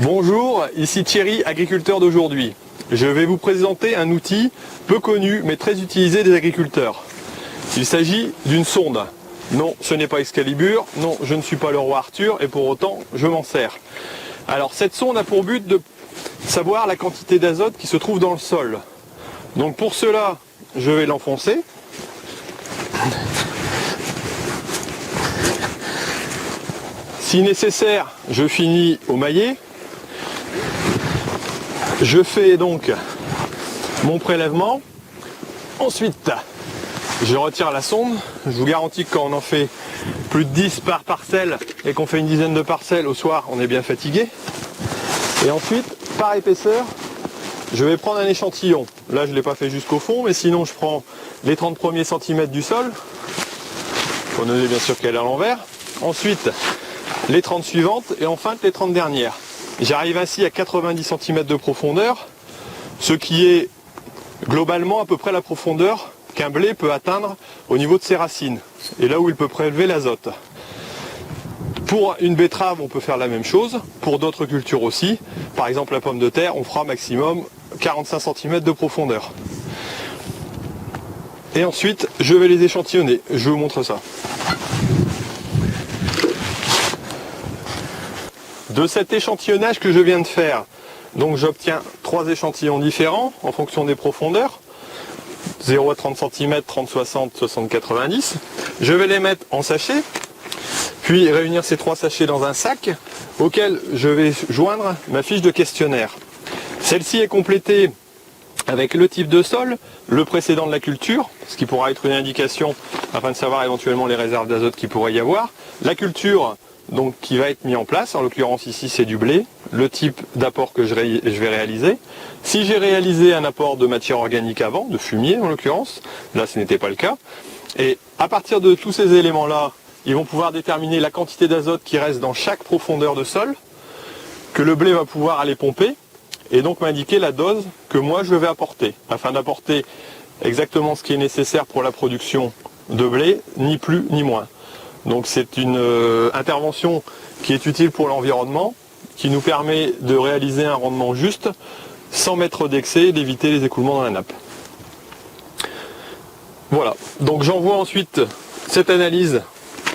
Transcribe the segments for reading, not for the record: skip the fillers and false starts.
Bonjour, ici Thierry, agriculteur d'aujourd'hui. Je vais vous présenter un outil peu connu mais très utilisé des agriculteurs. Il s'agit d'une sonde. Non, ce n'est pas Excalibur, non, je ne suis pas le roi Arthur et pour autant, je m'en sers. Alors cette sonde a pour but de savoir la quantité d'azote qui se trouve dans le sol. Donc pour cela, je vais l'enfoncer. Si nécessaire, je finis au maillet. Je fais donc mon prélèvement. Ensuite, je retire la sonde. Je vous garantis que quand on en fait plus de 10 par parcelle et qu'on fait une dizaine de parcelles au soir, on est bien fatigué. Et ensuite, par épaisseur, je vais prendre un échantillon. Là, je ne l'ai pas fait jusqu'au fond, mais sinon, je prends les 30 premiers centimètres du sol. Il faut noter bien sûr qu'elle est à l'envers. Ensuite, les 30 suivantes et enfin les 30 dernières. J'arrive ainsi à 90 cm de profondeur, ce qui est globalement à peu près la profondeur qu'un blé peut atteindre au niveau de ses racines, et là où il peut prélever l'azote. Pour une betterave, on peut faire la même chose, pour d'autres cultures aussi. Par exemple la pomme de terre, on fera maximum 45 cm de profondeur. Et ensuite, je vais les échantillonner, je vous montre ça. De cet échantillonnage que je viens de faire, donc j'obtiens 3 échantillons différents en fonction des profondeurs, 0 à 30 cm, 30, 60, 60, 90. Je vais les mettre en sachet, puis réunir ces 3 sachets dans un sac auquel je vais joindre ma fiche de questionnaire. Celle-ci est complétée avec le type de sol, le précédent de la culture, ce qui pourra être une indication afin de savoir éventuellement les réserves d'azote qu'il pourrait y avoir, la culture donc qui va être mis en place, en l'occurrence ici c'est du blé, le type d'apport que je vais réaliser. Si j'ai réalisé un apport de matière organique avant, de fumier en l'occurrence, là ce n'était pas le cas, et à partir de tous ces éléments-là, ils vont pouvoir déterminer la quantité d'azote qui reste dans chaque profondeur de sol, que le blé va pouvoir aller pomper, et donc m'indiquer la dose que moi je vais apporter, afin d'apporter exactement ce qui est nécessaire pour la production de blé, ni plus ni moins. Donc c'est une intervention qui est utile pour l'environnement, qui nous permet de réaliser un rendement juste, sans mettre d'excès et d'éviter les écoulements dans la nappe. Voilà, donc j'envoie ensuite cette analyse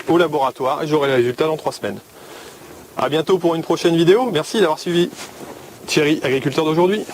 au laboratoire et j'aurai les résultats dans 3 semaines. A bientôt pour une prochaine vidéo, merci d'avoir suivi Thierry, agriculteur d'aujourd'hui.